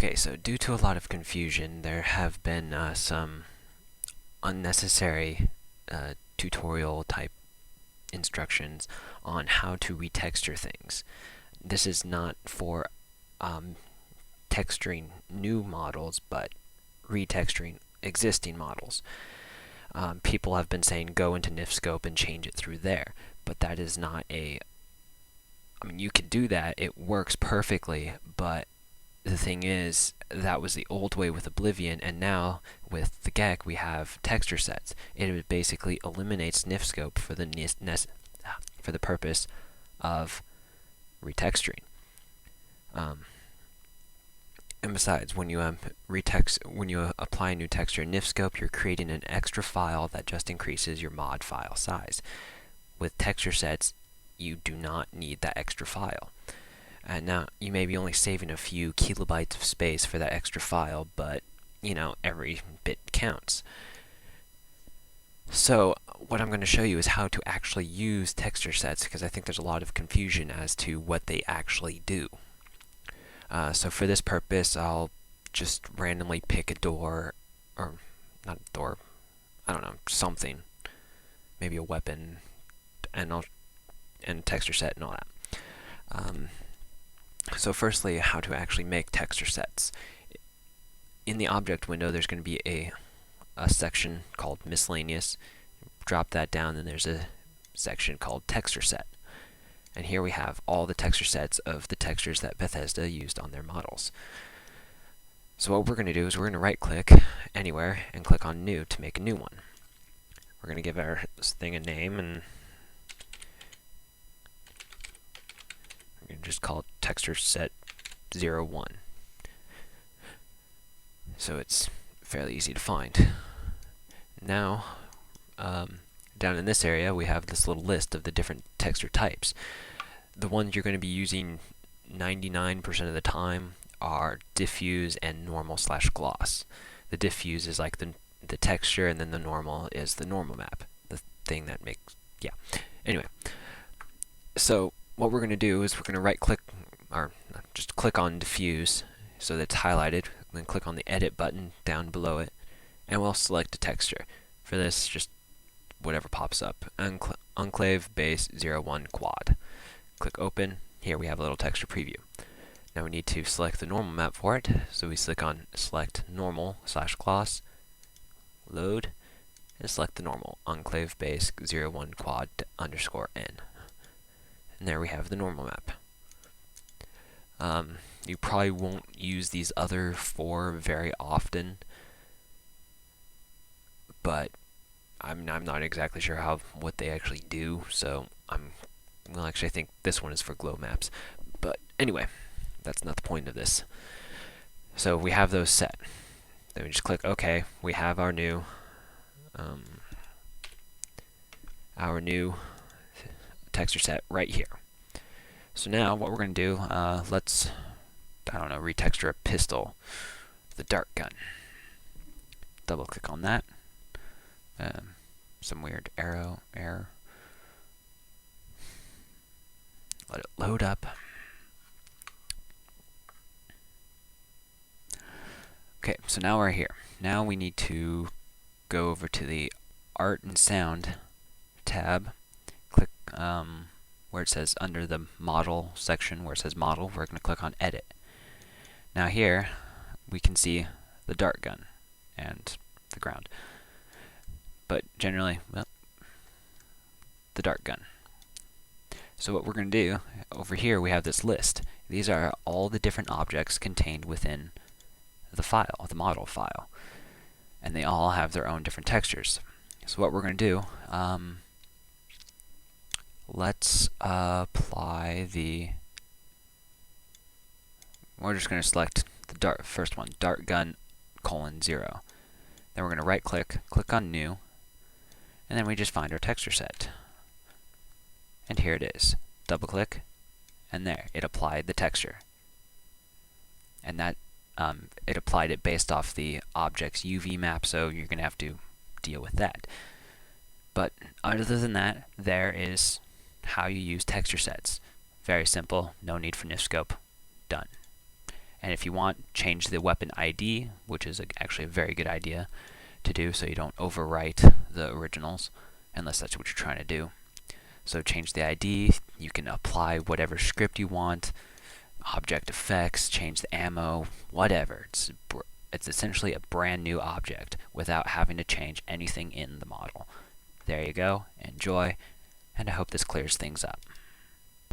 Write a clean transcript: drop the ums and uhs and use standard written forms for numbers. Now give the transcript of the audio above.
Okay, so due to a lot of confusion, there have been some unnecessary tutorial type instructions on how to retexture things. This is not for texturing new models, but retexturing existing models. People have been saying go into NifSkope and change it through there, but that is not I mean, you can do that, it works perfectly, but the thing is, that was the old way with Oblivion, and now with the GECK we have texture sets. It basically eliminates NifSkope for the purpose of retexturing. And besides, when you apply a new texture in NifSkope, you're creating an extra file that just increases your mod file size. With texture sets, you do not need that extra file. And now you may be only saving a few kilobytes of space for that extra file, but every bit counts. So what I'm going to show you is how to actually use texture sets, because I think there's a lot of confusion as to what they actually do. So for this purpose, I'll just randomly pick a door, or not a door, I don't know, something, maybe a weapon, and texture set and all that. So firstly, how to actually make texture sets. In the object window, there's going to be a section called miscellaneous. Drop that down, and there's a section called texture set. And here we have all the texture sets of the textures that Bethesda used on their models. So what we're going to do is we're going to right click anywhere and click on new to make a new one. We're going to give our thing a name, and we're going to just call it texture set 01. So it's fairly easy to find. Now, down in this area, we have this little list of the different texture types. The ones you're going to be using 99% of the time are diffuse and normal/gloss. The diffuse is like the texture, and then the normal is the normal map, the thing that makes, yeah. Anyway, so what we're going to do is we're going to right click, or just click on diffuse so that it's highlighted, then click on the edit button down below it, and we'll select a texture. For this, just whatever pops up. Enclave base 01 quad. Click open. Here we have a little texture preview. Now we need to select the normal map for it, so we click on select normal/gloss, load, and select the normal enclave base 01 quad _n. And there we have the normal map. You probably won't use these other four very often, but I'm not exactly sure what they actually do, so well, actually I think this one is for glow maps. But anyway, that's not the point of this. So we have those set. Then we just click OK. We have our new texture set right here. So now what we're going to do, let's, I don't know, retexture a pistol, the dart gun. Double click on that. Some weird error. Let it load up. Okay, so now we're here. Now we need to go over to the Art and Sound tab. Click where it says under the Model section, where it says Model, we're going to click on Edit. Now here we can see the dart gun and the ground. But generally, well, the dart gun. So what we're going to do, over here we have this list. These are all the different objects contained within the file, the model file. And they all have their own different textures. So what we're going to do, let's apply we're just going to select the first one, dart gun :0. Then we're going to right click, click on new, and then we just find our texture set. And here it is. Double click, and there, it applied the texture. And that it applied it based off the object's UV map, so you're going to have to deal with that. But other than that, there is how you use texture sets. Very simple, no need for NifSkope. Done. And if you want, change the weapon ID, which is actually a very good idea to do so you don't overwrite the originals, unless that's what you're trying to do. So change the ID, you can apply whatever script you want, object effects, change the ammo, whatever. It's essentially a brand new object without having to change anything in the model. There you go, enjoy, and I hope this clears things up.